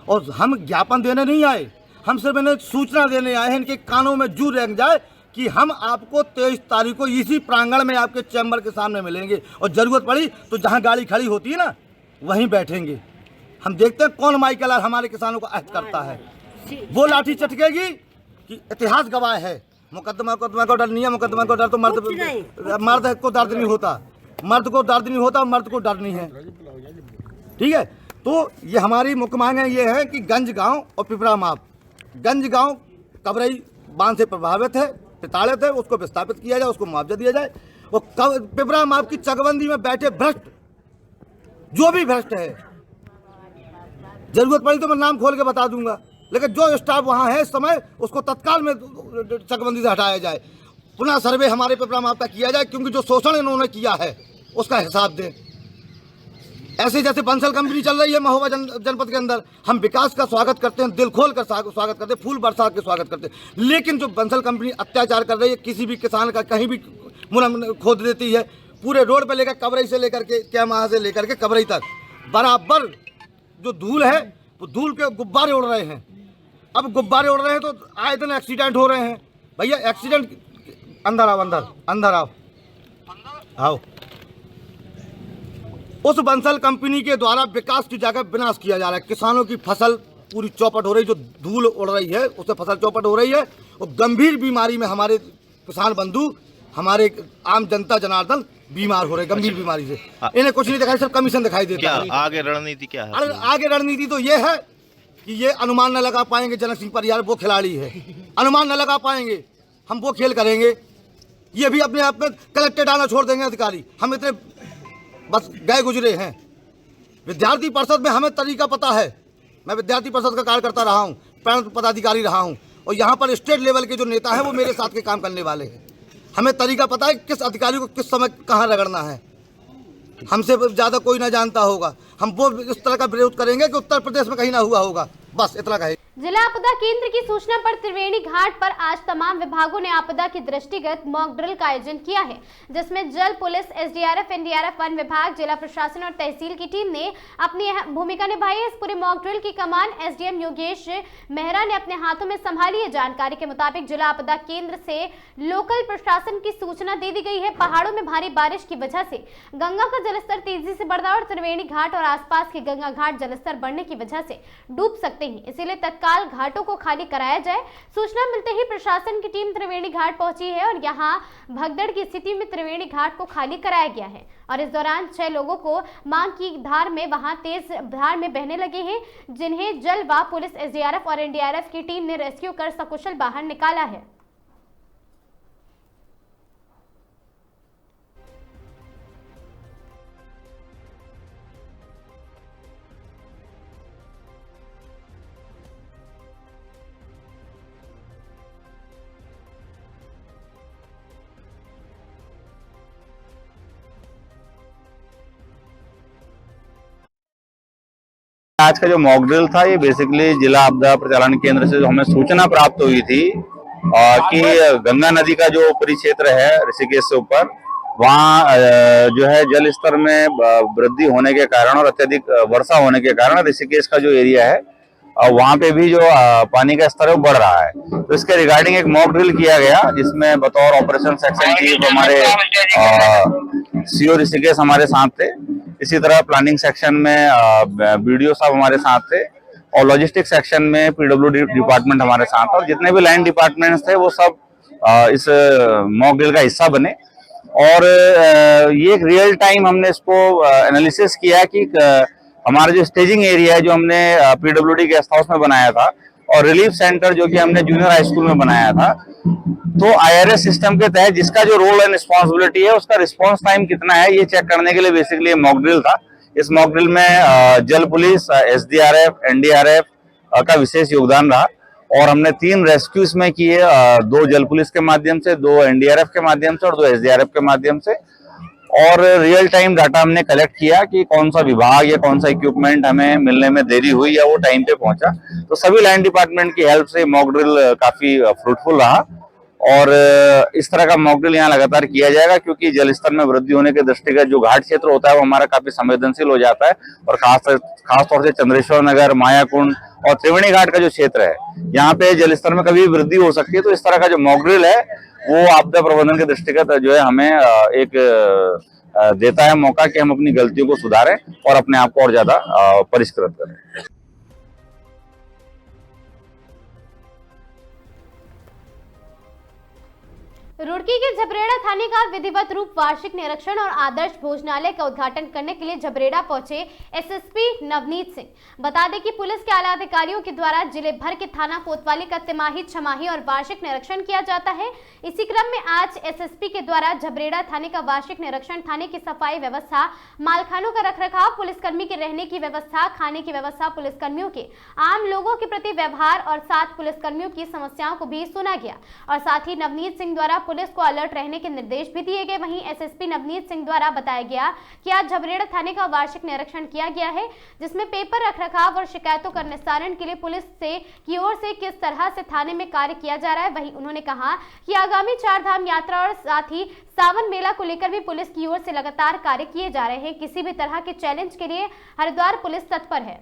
और हम ज्ञापन देने नहीं आए, हम सिर्फ इन्हें सूचना देने आए हैं। इनके कानों में जू रेंग जाए कि हम आपको 23 तारीख को इसी प्रांगण में आपके चैम्बर के सामने मिलेंगे और जरूरत पड़ी तो जहाँ गाड़ी खड़ी होती है ना वहीं बैठेंगे। हम देखते हैं कौन माइकल हमारे किसानों को आहत करता है। वो लाठी चटकेगी कि इतिहास गवाह है। मुकदमा को डर नहीं है, मुकदमा को डर तो मर्द को दर्द नहीं होता, मर्द को दर्द नहीं होता, मर्द को डर नहीं है। ठीक है, तो ये हमारी मुख्य मांग है, ये है कि गंज गांव और पिपरा माप, गंज गांव कबरई बांध से प्रभावित है, प्रताड़ित है, उसको विस्थापित किया जाए, उसको मुआवजा दिया जाए। और पिपरा माप की चकबंदी में बैठे भ्रष्ट, जो भी भ्रष्ट है, जरूरत पड़ी तो मैं नाम खोल के बता दूंगा, लेकिन जो स्टाफ वहाँ है इस समय उसको तत्काल में चकबंदी से हटाया जाए। पुनः सर्वे हमारे पिपरा माप का किया जाए क्योंकि जो शोषण इन्होंने किया है उसका हिसाब दें। ऐसे जैसे बंसल कंपनी चल रही है महोबा जनपद के अंदर, हम विकास का स्वागत करते हैं, दिल खोल कर स्वागत करते हैं, फूल बरसात के स्वागत करते हैं। लेकिन जो बंसल कंपनी अत्याचार कर रही है, किसी भी किसान का कहीं भी मुना खोद देती है, पूरे रोड पे लेकर कबरई से लेकर के कैमाह से लेकर के कबरई तक बराबर जो धूल है वो धूल के गुब्बारे उड़ रहे हैं। अब गुब्बारे उड़ रहे हैं तो आए दिन एक्सीडेंट हो रहे हैं। भैया एक्सीडेंट, अंदर आओ, अंदर आओ। उस बंसल कंपनी के द्वारा विकास की जगह विनाश किया जा रहा है। किसानों की फसल पूरी चौपट हो रही, जो धूल उड़ रही है उससे फसल चौपट हो रही है और गंभीर बीमारी में हमारे किसान बंधु, हमारे आम जनता जनार्दन बीमार हो रहे, गंभीर बीमारी से। इन्हें कुछ नहीं दिखाई, सिर्फ कमीशन दिखाई देता है। आगे रणनीति क्या है? आगे रणनीति तो ये है कि ये अनुमान न लगा पाएंगे। जनक सिंह परियार वो खिलाड़ी है, अनुमान न लगा पाएंगे, हम वो खेल करेंगे। ये भी अपने आप में कलेक्टेड आना छोड़ देंगे अधिकारी। हम इतने बस गए गुजरे हैं। विद्यार्थी परिषद में हमें तरीका पता है, मैं विद्यार्थी परिषद का कार्यकर्ता रहा हूँ, प्रांत पदाधिकारी रहा हूँ, और यहाँ पर स्टेट लेवल के जो नेता हैं वो मेरे साथ के काम करने वाले हैं। हमें तरीका पता है किस अधिकारी को किस समय कहाँ रगड़ना है। हमसे ज़्यादा कोई ना जानता होगा। हम वो इस तरह का विरोध करेंगे कि उत्तर प्रदेश में कहीं ना हुआ होगा। बस इतना कहे। जिला आपदा केंद्र की सूचना पर त्रिवेणी घाट पर आज तमाम विभागों ने आपदा की दृष्टिगत मॉक ड्रिल का आयोजन किया है, जिसमें जल, पुलिस, एसडीआरएफ, एनडीआरएफ, वन विभाग, जिला प्रशासन और तहसील की टीम ने अपनी भूमिका निभाई है। इस पूरे मॉक ड्रिल की कमान एसडीएम योगेश मेहरा ने अपने हाथों में संभाली है। जानकारी के मुताबिक जिला आपदा केंद्र से लोकल प्रशासन की सूचना दे दी गई है। पहाड़ों में भारी बारिश की वजह से गंगा का जलस्तर तेजी से बढ़ रहा है और त्रिवेणी घाट और आसपास के गंगा घाट जलस्तर बढ़ने की वजह से डूब सकते हैं, इसीलिए तत्काल घाटों को खाली कराया जाए। सूचना मिलते ही प्रशासन की टीम त्रिवेणी घाट पहुंची है और यहां भगदड़ की स्थिति में त्रिवेणी घाट को खाली कराया गया है। और इस दौरान 6 लोगों को मांग की धार में वहां तेज धार में बहने लगे हैं, जिन्हें जल व पुलिस, एसडीआरएफ और एनडीआरएफ की टीम ने रेस्क्यू कर सकुशल बाहर निकाला है। आज का जो मॉक ड्रिल था ये बेसिकली जिला आपदा प्रचालन केंद्र से हमें सूचना प्राप्त हुई थी कि गंगा नदी का जो ऊपरी क्षेत्र है ऋषिकेश से ऊपर, वहाँ जो है जल स्तर में वृद्धि होने के कारण और अत्यधिक वर्षा होने के कारण ऋषिकेश का जो एरिया है वहाँ पे भी जो पानी का स्तर है वो बढ़ रहा है। तो इसके रिगार्डिंग एक मॉक ड्रिल किया गया, जिसमें बतौर ऑपरेशन सेक्शन चीफ हमारे सीओ ऋषिकेश हमारे साथ थे। इसी तरह प्लानिंग सेक्शन में बीडीओ साहब हमारे साथ थे और लॉजिस्टिक सेक्शन में पीडब्ल्यूडी डिपार्टमेंट हमारे साथ, और जितने भी लाइन डिपार्टमेंट्स थे वो सब इस मॉक ड्रिल का हिस्सा बने। और ये एक रियल टाइम हमने इसको एनालिसिस किया कि हमारा जो स्टेजिंग एरिया है जो हमने पीडब्ल्यूडी गेस्ट हाउस में बनाया था और रिलीफ सेंटर जो कि हमने जूनियर हाई स्कूल में बनाया था, तो आईआरएस सिस्टम के तहत जिसका जो रोल एंड रिस्पॉन्सिबिलिटी है उसका रिस्पॉन्स टाइम कितना है ये चेक करने के लिए बेसिकली मॉक ड्रिल था। इस मॉक ड्रिल में जल पुलिस, एसडीआरएफ, एनडीआरएफ का विशेष योगदान रहा और हमने 3 रेस्क्यू इसमें किए, 2 जल पुलिस के माध्यम से, 2 एनडीआरएफ के माध्यम से और 2 एसडीआरएफ के माध्यम से। और रियल टाइम डाटा हमने कलेक्ट किया कि कौन सा विभाग या कौन सा इक्विपमेंट हमें मिलने में देरी हुई या वो टाइम पे पहुंचा। तो सभी लाइन डिपार्टमेंट की हेल्प से मॉक ड्रिल काफी फ्रूटफुल रहा और इस तरह का मॉक ड्रिल यहाँ लगातार किया जाएगा, क्योंकि जल स्तर में वृद्धि होने के दृष्टिगत जो घाट क्षेत्र होता है वो हमारा काफी संवेदनशील हो जाता है और खास तौर से चंद्रेश्वर नगर, मायाकुंड और त्रिवेणी घाट का जो क्षेत्र है यहाँ पे जल स्तर में कभी वृद्धि हो सकती है। तो इस तरह का जो मॉक ड्रिल है वो आपदा प्रबंधन के दृष्टिगत जो है हमें एक देता है मौका कि हम अपनी गलतियों को सुधारें और अपने आप को और ज्यादा परिष्कृत करें। रुड़की के झबरेड़ा थाने का विधिवत रूप वार्षिक निरीक्षण और आदर्श भोजनालय का उद्घाटन करने के लिए झबरेड़ा पहुंचे एसएसपी नवनीत सिंह। बता दें कि पुलिस के आला अधिकारियों के द्वारा जिले भर के थाना कोतवाली का तिमाही, छमाही और वार्षिक निरीक्षण किया जाता है। इसी क्रम में आज एसएसपी के द्वारा झबरेड़ा थाने का वार्षिक निरीक्षण, थाने की सफाई व्यवस्था, मालखानों का रखरखाव, पुलिसकर्मी के रहने की व्यवस्था, खाने की व्यवस्था, पुलिसकर्मियों के आम लोगों के प्रति व्यवहार और साथ पुलिसकर्मियों की समस्याओं को भी सुना गया। और साथ ही नवनीत सिंह द्वारा पुलिस को अलर्ट रहने के निर्देश भी दिए गए। वहीं एसएसपी नवनीत सिंह द्वारा बताया गया कि आज झबरेड़ा थाने का वार्षिक निरीक्षण किया गया है, जिसमें पेपर रखरखाव और शिकायतों का निस्तारण के लिए पुलिस की ओर से किस तरह से थाने में कार्य किया जा रहा है। वहीं उन्होंने कहा कि आगामी 4 धाम यात्रा और साथ ही सावन मेला को लेकर भी पुलिस की ओर से लगातार कार्य किए जा रहे हैं। किसी भी तरह के चैलेंज के लिए हरिद्वार पुलिस तत्पर है।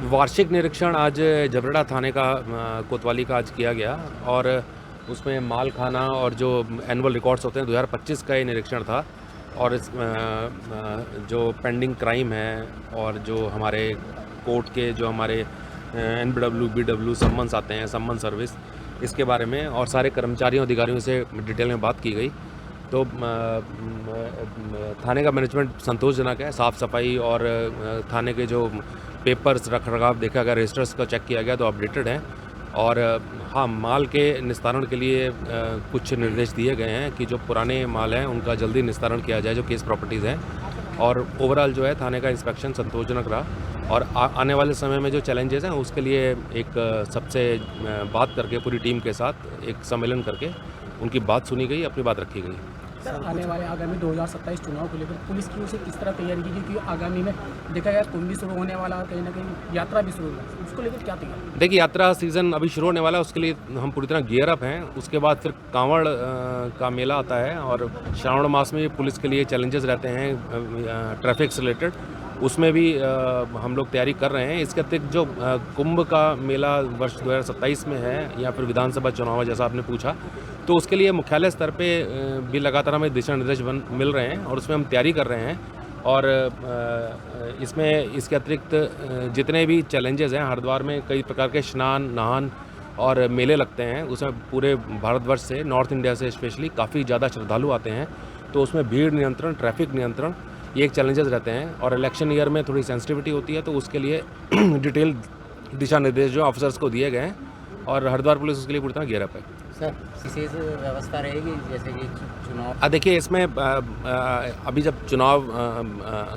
वार्षिक निरीक्षण आज झबरेड़ा थाने का कोतवाली का आज किया गया और उसमें माल खाना और जो एनुअल रिकॉर्ड्स होते हैं 2025 का ये निरीक्षण था। और इस जो पेंडिंग क्राइम है और जो हमारे कोर्ट के जो हमारे NBW BW सम्मन्स आते हैं, सम्मन सर्विस, इसके बारे में और सारे कर्मचारियों अधिकारियों से डिटेल में बात की गई। तो थाने का मैनेजमेंट संतोषजनक है। साफ़ सफाई और थाने के जो पेपर्स रखरखाव देखा गया, रजिस्टर्स का चेक किया गया तो अपडेटेड हैं। और हाँ, माल के निस्तारण के लिए कुछ निर्देश दिए गए हैं कि जो पुराने माल हैं उनका जल्दी निस्तारण किया जाए, जो केस प्रॉपर्टीज़ हैं। और ओवरऑल जो है थाने का इंस्पेक्शन संतोषजनक रहा। और आने वाले समय में जो चैलेंजेस हैं उसके लिए एक सबसे बात करके पूरी टीम के साथ एक सम्मेलन करके उनकी बात सुनी गई, अपनी बात रखी गई। सर, आने वाले आगामी 2027 चुनाव को लेकर पुलिस की ओर से किस तरह तैयारी की, क्योंकि आगामी में देखा गया कुंभ भी शुरू होने वाला है, कहीं ना कहीं यात्रा भी शुरू होगा, उसको लेकर क्या तैयारी? देखिए, यात्रा सीज़न अभी शुरू होने वाला है, उसके लिए हम पूरी तरह गियर अप हैं। उसके बाद फिर कांवड़ का मेला आता है और श्रावण मास में पुलिस के लिए चैलेंजेस रहते हैं ट्रैफिक से रिलेटेड, उसमें भी हम लोग तैयारी कर रहे हैं। इसके अतिरिक्त जो कुंभ का मेला वर्ष 2027 में है या फिर विधानसभा चुनाव जैसा आपने पूछा, तो उसके लिए मुख्यालय स्तर पे भी लगातार हमें दिशा निर्देश मिल रहे हैं और उसमें हम तैयारी कर रहे हैं। और इसमें इसके अतिरिक्त जितने भी चैलेंजेस हैं, हरिद्वार में कई प्रकार के स्नान, नहान और मेले लगते हैं, उसमें पूरे भारतवर्ष से, नॉर्थ इंडिया से स्पेशली काफ़ी ज़्यादा श्रद्धालु आते हैं। तो उसमें भीड़ नियंत्रण, ट्रैफिक नियंत्रण, ये एक चैलेंजेस रहते हैं। और इलेक्शन ईयर में थोड़ी सेंसिटिविटी होती है, तो उसके लिए डिटेल दिशा निर्देश जो ऑफिसर्स को दिए गए हैं और हरिद्वार पुलिस उसके लिए पूरी तरह गियर अप है। सर, विशेष व्यवस्था रहेगी जैसे कि चुनाव? देखिए, इसमें अभी जब चुनाव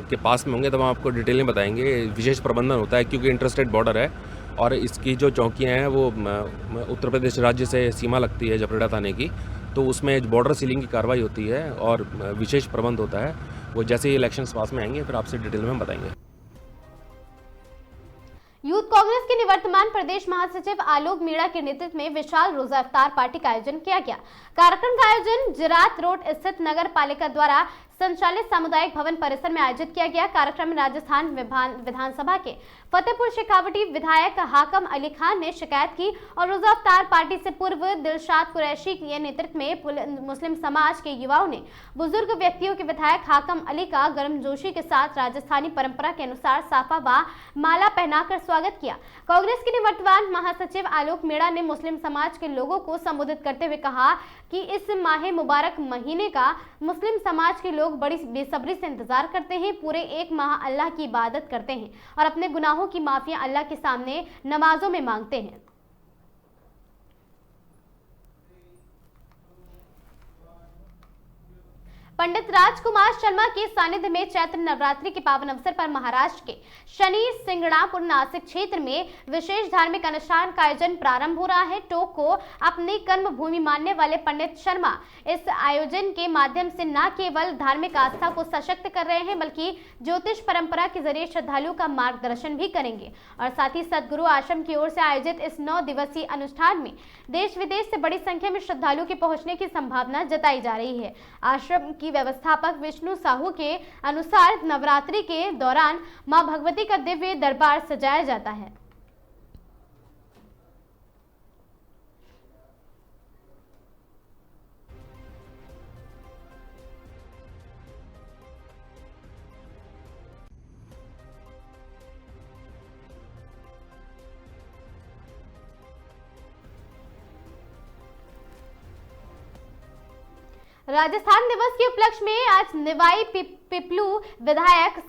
के पास में होंगे तब हम आपको डिटेल में बताएंगे। विशेष प्रबंधन होता है क्योंकि इंटरस्टेट बॉर्डर है और इसकी जो चौकियाँ हैं वो उत्तर प्रदेश राज्य से सीमा लगती है झबरेड़ा थाने की, तो उसमें बॉर्डर सीलिंग की कार्रवाई होती है और विशेष प्रबंध होता है। वो जैसे ही इलेक्शंस पास में आएंगे फिर आपसे डिटेल में हम बताएंगे। यूथ कांग्रेस के निवर्तमान प्रदेश महासचिव आलोक मीणा के नेतृत्व में विशाल रोजा इफ्तार पार्टी का आयोजन किया गया। कार्यक्रम का आयोजन जिरात रोड स्थित नगर पालिका द्वारा संचालित सामुदायिक भवन परिसर में आयोजित किया गया। कार्यक्रम में राजस्थान विधानसभा के फतेहपुर शेखावटी विधायक हाकम अली खान ने शिकायत की और रोजा इफ्तार पार्टी से पूर्व दिलशाद कुरैशी के नेतृत्व में मुस्लिम समाज के युवाओं ने बुजुर्ग व्यक्तियों के विधायक हाकम अली का गर्मजोशी के साथ राजस्थानी परंपरा के अनुसार साफा व माला पहनाकर स्वागत किया। कांग्रेस के निवर्तमान महासचिव आलोक मीणा ने मुस्लिम समाज के लोगों को संबोधित करते हुए कहा कि इस माह मुबारक महीने का मुस्लिम समाज के लोग बड़ी बेसब्री से इंतजार करते हैं। पूरे एक माह अल्लाह की इबादत करते हैं और अपने गुनाहों की माफिया अल्लाह के सामने नमाजों में मांगते हैं। पंडित राजकुमार शर्मा के सानिध्य में चैत्र नवरात्रि के पावन अवसर पर महाराष्ट्र के शनि सिंगणापुर नासिक क्षेत्र में विशेष धार्मिक अनुष्ठान का आयोजन प्रारंभ हो रहा है। टोक को अपनी कर्म भूमि मानने वाले पंडित शर्मा इस आयोजन के माध्यम से न केवल धार्मिक आस्था को सशक्त कर रहे हैं बल्कि ज्योतिष परंपरा के जरिए श्रद्धालुओं का मार्गदर्शन भी करेंगे। और साथ ही सदगुरु आश्रम की ओर से आयोजित इस 9 दिवसीय अनुष्ठान में देश विदेश से बड़ी संख्या में श्रद्धालुओं के पहुंचने की संभावना जताई जा रही है। आश्रम की व्यवस्थापक विष्णु साहू के अनुसार नवरात्रि के दौरान मां भगवती का दिव्य दरबार सजाया जाता है। राजस्थान दिवस के उपलक्ष्य में आज निवाई पिपलू विधायक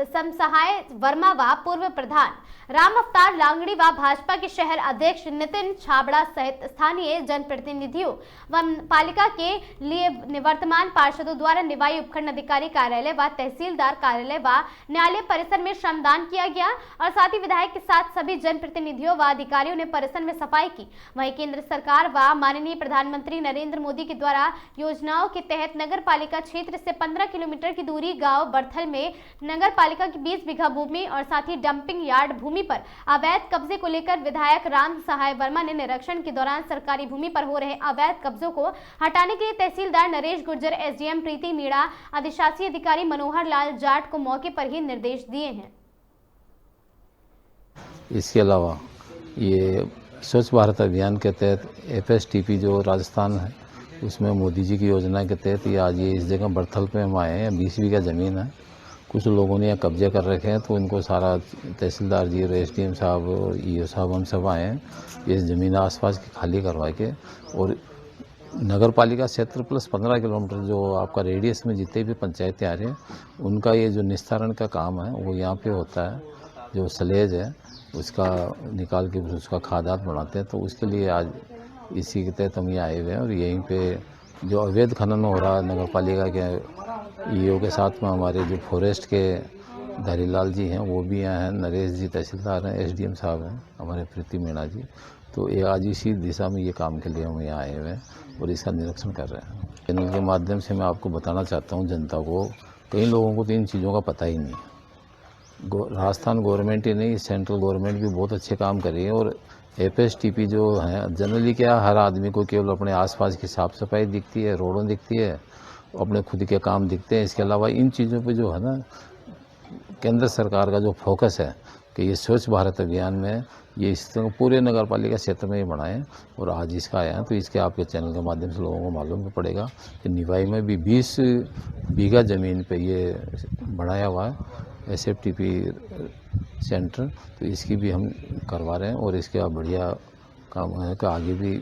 समसहाय वर्मा व पूर्व प्रधान राम अवतार लांगड़ी व भाजपा के शहर अध्यक्ष नितिन छाबड़ा सहित स्थानीय जनप्रतिनिधियों व पालिका के लिए निवर्तमान पार्षदों द्वारा निवाई उपखंड अधिकारी कार्यालय व तहसीलदार कार्यालय व न्यायालय परिसर में श्रमदान किया गया और साथ ही विधायक के साथ सभी जनप्रतिनिधियों व अधिकारियों ने परिसर में सफाई की। वहीं केंद्र सरकार व माननीय प्रधानमंत्री नरेंद्र मोदी के द्वारा योजनाओं के तहत नगर पालिका क्षेत्र से 15 किलोमीटर की दूरी गांव बर्थल में नगर पालिका की 20 बीघा भूमि और साथ ही डंपिंग यार्ड भूमि पर अवैध कब्जे को लेकर विधायक राम सहाय वर्मा ने निरीक्षण के दौरान सरकारी भूमि पर हो रहे अवैध कब्जों को हटाने के लिए तहसीलदार नरेश गुर्जर, एसडीएम प्रीति मीणा, अधिशासी अधिकारी मनोहर लाल जाट को मौके पर ही निर्देश दिए हैं। इसके अलावा ये स्वच्छ भारत अभियान के तहत FSTP जो राजस्थान है उसमें मोदी जी की योजना के तहत ये आज ये इस जगह बर्थल पे हम आए हैं। 20 बीघा ज़मीन है, कुछ लोगों ने यहाँ कब्जे कर रखे हैं, तो इनको सारा तहसीलदार जी और SDM साहब और EO साहब हम सब आए हैं ये ज़मीन आसपास की खाली करवा के, और नगर पालिका क्षेत्र प्लस 15 किलोमीटर जो आपका रेडियस में जितने भी पंचायतें आ रही हैं उनका ये जो निस्तारण का काम है वो यहाँ पे होता है। जो सलेज है उसका निकाल के उसका खादात बनाते हैं, तो उसके लिए आज इसी के तहत हम यहाँ आए हुए हैं। और यहीं पे जो अवैध खनन हो रहा है नगर पालिका के EO के साथ में हमारे जो फॉरेस्ट के धारीलाल जी हैं वो भी यहाँ हैं, नरेश जी तहसीलदार हैं, SDM साहब हैं, हमारे प्रीति मीणा जी, तो ये आज इसी दिशा में ये काम के लिए हम यहाँ आए हुए हैं और इसका निरीक्षण कर रहे हैं। चैनल के माध्यम से मैं आपको बताना चाहता हूँ जनता को, कई लोगों को तो इन चीज़ों का पता ही नहीं है। राजस्थान गवर्नमेंट ही नहीं, सेंट्रल गवर्नमेंट भी बहुत अच्छे काम कर रही है। और FSTP जो है जनरली क्या हर आदमी को केवल अपने आसपास की साफ़ सफाई दिखती है, रोडों दिखती है, अपने खुद के काम दिखते हैं। इसके अलावा इन चीज़ों पे जो है ना केंद्र सरकार का जो फोकस है कि ये स्वच्छ भारत अभियान में ये इस तरह पूरे नगर पालिका क्षेत्र में ये बनाएं और आज इसका आया है, तो इसके आपके चैनल के माध्यम से लोगों को मालूम भी पड़ेगा कि निवाई में भी 20 बीघा ज़मीन पे ये बनाया हुआ है SFTP सेंटर, तो इसकी भी हम करवा रहे हैं और इसका बढ़िया काम है कि आगे भी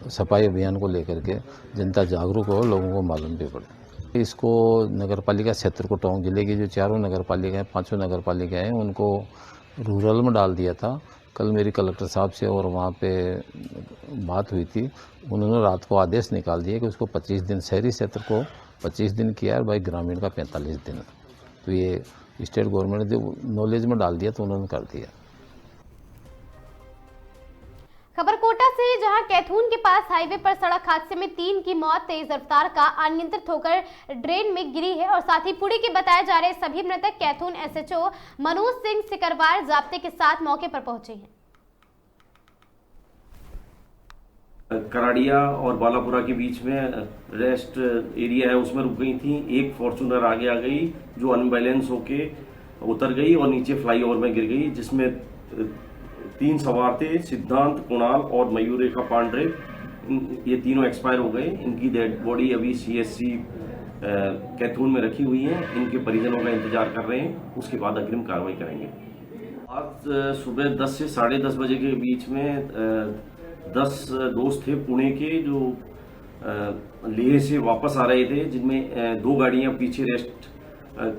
सफाई अभियान को लेकर के जनता जागरूक हो, लोगों को मालूम भी पड़े। इसको नगर पालिका क्षेत्र को टोंक जिले की जो 4 नगर पालिकाएँ 5 नगर पालिकाएँ हैं उनको रूरल में डाल दिया था। कल मेरी कलेक्टर साहब से और वहाँ पे बात हुई थी, उन्होंने रात को आदेश निकाल दिया कि उसको 25 दिन, शहरी क्षेत्र को 25 दिन किया है, भाई ग्रामीण का 45 दिन। तो ये स्टेट गवर्नमेंट ने नॉलेज में डाल दिया तो उन्होंने कर दिया। खबर कोटा से, जहां कैथून के पास हाईवे पर सड़क हादसे में 3 की मौत तेज रफ्तार का अनियंत्रित होकर ड्रेन में गिरी है और साथ ही पुणे के बताए जा रहे सभी मृतक कैथून SHO मनोज सिंह सिकरवार जाब्ते के साथ मौके पर पहुंचे हैं। कराड़िया और बालापुरा के बीच में रेस्ट एरिया है उसमें रुक गई थी। एक फॉर्चूनर आगे आ गई जो अनबैलेंस होके उतर गई और नीचे फ्लाईओवर में गिर गई, जिसमें 3 सवार थे, सिद्धांत, कुणाल और मयूरेखा पांडे। ये तीनों एक्सपायर हो गए। इनकी डेड बॉडी अभी CSC कैथून में रखी हुई है। इनके परिजनों का इंतजार कर रहे हैं, उसके बाद अग्रिम कार्रवाई करेंगे। आज सुबह 10 से 10:30 बजे के बीच में 10 दोस्त थे पुणे के जो लेह से वापस आ रहे थे, जिनमें 2 गाड़ियां पीछे रेस्ट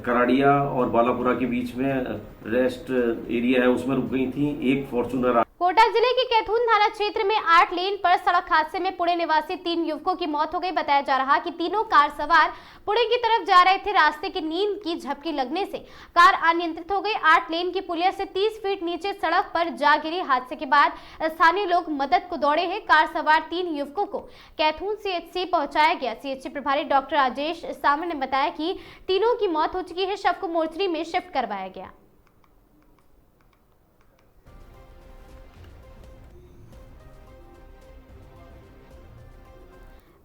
कराड़िया और बालापुरा के बीच में रेस्ट एरिया है उसमें रुक गई थी। एक फॉर्चूनर। कोटा जिले के कैथून थाना क्षेत्र में 8 लेन पर सड़क हादसे में पुणे निवासी 3 युवकों की मौत हो गई। बताया जा रहा कि तीनों कार सवार पुणे की तरफ जा रहे थे। रास्ते की नींद की झपकी लगने से कार अनियंत्रित हो गई। 8 लेन की पुलिया से 30 फीट नीचे सड़क पर जा गिरी। हादसे के बाद स्थानीय लोग मदद को दौड़े हैं। कार सवार 3 युवकों को कैथून CHC पहुंचाया गया। CHC प्रभारी डॉक्टर राजेश सामने ने बताया कि तीनों की मौत हो चुकी है। शव को मोर्चरी में शिफ्ट करवाया गया।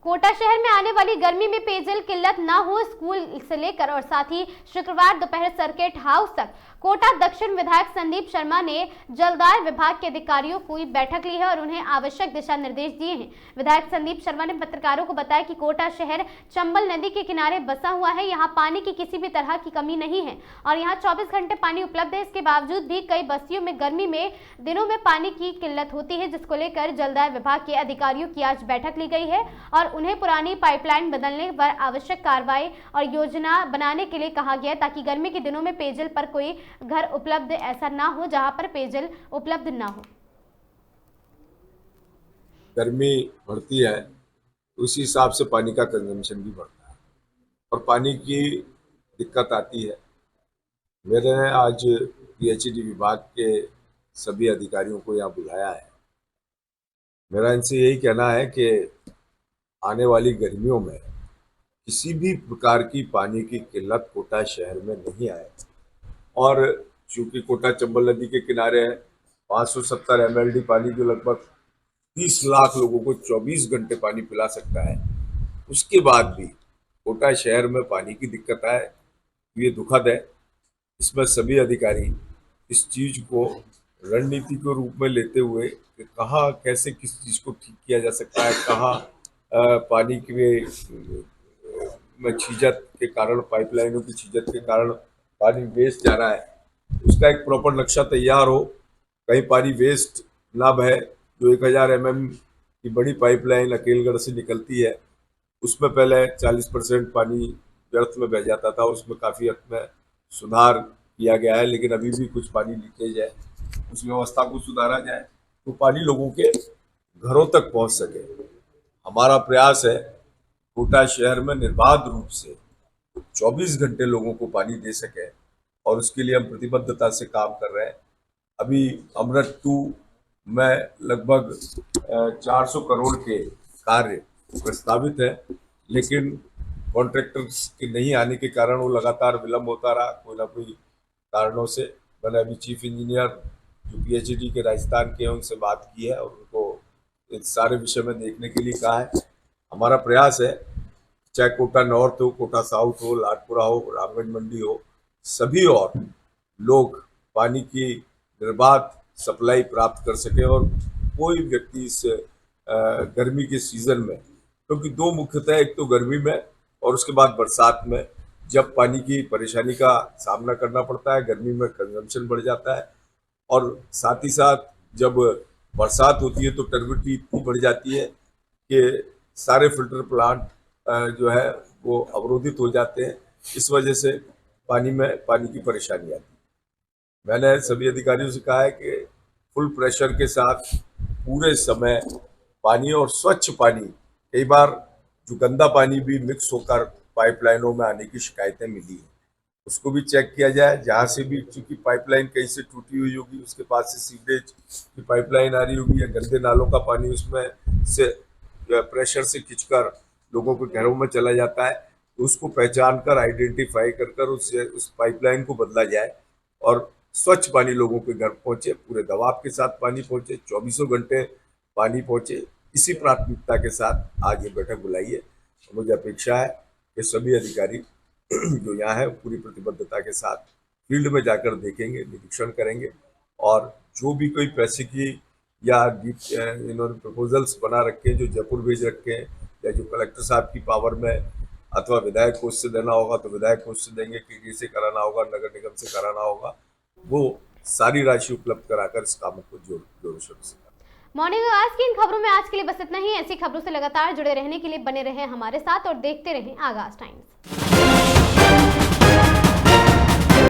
कोटा शहर में आने वाली गर्मी में पेयजल किल्लत न हो, स्कूल से लेकर और साथ ही शुक्रवार दोपहर सर्किट हाउस तक कोटा दक्षिण विधायक संदीप शर्मा ने जलदाय विभाग के अधिकारियों की बैठक ली है और उन्हें आवश्यक दिशा निर्देश दिए हैं। विधायक संदीप शर्मा ने पत्रकारों को बताया कि कोटा शहर चंबल नदी के किनारे बसा हुआ है। यहाँ पानी की किसी भी तरह की कमी नहीं है और यहाँ 24 घंटे पानी उपलब्ध है। इसके बावजूद भी कई बस्तियों में गर्मी में दिनों में पानी की किल्लत होती है, जिसको लेकर जलदाय विभाग के अधिकारियों की आज बैठक ली गई है और उन्हें पुरानी पाइपलाइन बदलने पर आवश्यक कार्रवाई और योजना बनाने के लिए कहा गया ताकि गर्मी के दिनों में पेयजल पर कोई घर उपलब्ध ऐसा ना हो जहां पर पेयजल उपलब्ध ना हो। गर्मी बढ़ती है उसी हिसाब से पानी का कंजम्पशन भी बढ़ता है और पानी की दिक्कत आती है। मैंने आज पीएचईडी विभाग के सभी अधिकारियों को यहाँ बुलाया है। मेरा इनसे यही कहना है कि आने वाली गर्मियों में किसी भी प्रकार की पानी की किल्लत कोटा शहर में नहीं आए और चूँकि कोटा चंबल नदी के किनारे है, 570 MLD पानी जो लगभग 30 लाख लोगों को 24 घंटे पानी पिला सकता है, उसके बाद भी कोटा शहर में पानी की दिक्कत आए, ये दुखद है। इसमें सभी अधिकारी इस चीज़ को रणनीति के रूप में लेते हुए कि कहाँ कैसे किस चीज़ को ठीक किया जा सकता है, कहाँ पानी में छीजत के कारण, पाइपलाइनों की छीजत के कारण पानी वेस्ट जा रहा है, उसका एक प्रॉपर नक्शा तैयार हो। कहीं पानी वेस्ट ना बहे। जो 1000 mm की बड़ी पाइपलाइन अकेलगढ़ से निकलती है उसमें पहले 40% पानी व्यर्थ में बह जाता था, उसमें काफ़ी हद में सुधार किया गया है, लेकिन अभी भी कुछ पानी लीकेज है। उस व्यवस्था को सुधारा जाए तो पानी लोगों के घरों तक पहुंच सके। हमारा प्रयास है कोटा शहर में निर्बाध रूप से 24 घंटे लोगों को पानी दे सके और उसके लिए हम प्रतिबद्धता से काम कर रहे हैं। अभी अमृत 2 में लगभग 400 करोड़ के कार्य प्रस्तावित है, लेकिन कॉन्ट्रैक्टर्स के नहीं आने के कारण वो लगातार विलंब होता रहा कोई ना कोई कारणों से। मैंने अभी चीफ इंजीनियर जो पीएचईडी के राजस्थान के हैं उनसे बात की है और उनको इस सारे विषय में देखने के लिए कहा है। हमारा प्रयास है चाहे कोटा नॉर्थ हो, कोटा साउथ हो, लाडपुरा हो, रामगंज मंडी हो, सभी और लोग पानी की निर्बाध सप्लाई प्राप्त कर सके और कोई व्यक्ति इस गर्मी के सीजन में, क्योंकि दो मुख्यतः, एक तो गर्मी में और उसके बाद बरसात में जब पानी की परेशानी का सामना करना पड़ता है, गर्मी में कंजम्पशन बढ़ जाता है और साथ ही साथ जब बरसात होती है तो टर्बिडिटी इतनी बढ़ जाती है कि सारे फिल्टर प्लांट जो है वो अवरोधित हो जाते हैं। इस वजह से पानी की परेशानी आती है। मैंने सभी अधिकारियों से कहा है कि फुल प्रेशर के साथ पूरे समय पानी और स्वच्छ पानी, कई बार जो गंदा पानी भी मिक्स होकर पाइपलाइनों में आने की शिकायतें मिली हैं, उसको भी चेक किया जाए। जहाँ से भी चूँकि पाइपलाइन कहीं से टूटी हुई होगी, उसके पास से सीवरेज की पाइपलाइन आ रही होगी या गंदे नालों का पानी उसमें से प्रेशर से खिंचकर लोगों के घरों में चला जाता है, तो उसको पहचान कर आइडेंटिफाई कर उस पाइपलाइन को बदला जाए और स्वच्छ पानी लोगों के घर पहुँचे, पूरे दबाव के साथ पानी पहुँचे, 24 घंटे पानी पहुँचे। इसी प्राथमिकता के साथ आज ये बैठक बुलाई है। मुझे अपेक्षा है कि सभी अधिकारी जो यहाँ है पूरी प्रतिबद्धता के साथ फील्ड में जाकर देखेंगे, निरीक्षण करेंगे और जो भी कोई पैसे की या इन्होंने प्रपोजल्स बना रखे हैं जो जयपुर भेज रखे हैं या जो कलेक्टर साहब की पावर में अथवा विधायक कोष से देना होगा तो विधायक कोष से देंगे, केडी से कराना होगा, नगर निगम से कराना होगा, वो सारी राशि उपलब्ध कराकर इस काम को जोरों शोरों से। मॉर्निंग आगाज की इन खबरों में आज के लिए बस इतना ही। ऐसी खबरों से लगातार जुड़े रहने के लिए बने रहें हमारे साथ और देखते रहें आगाज टाइम्स।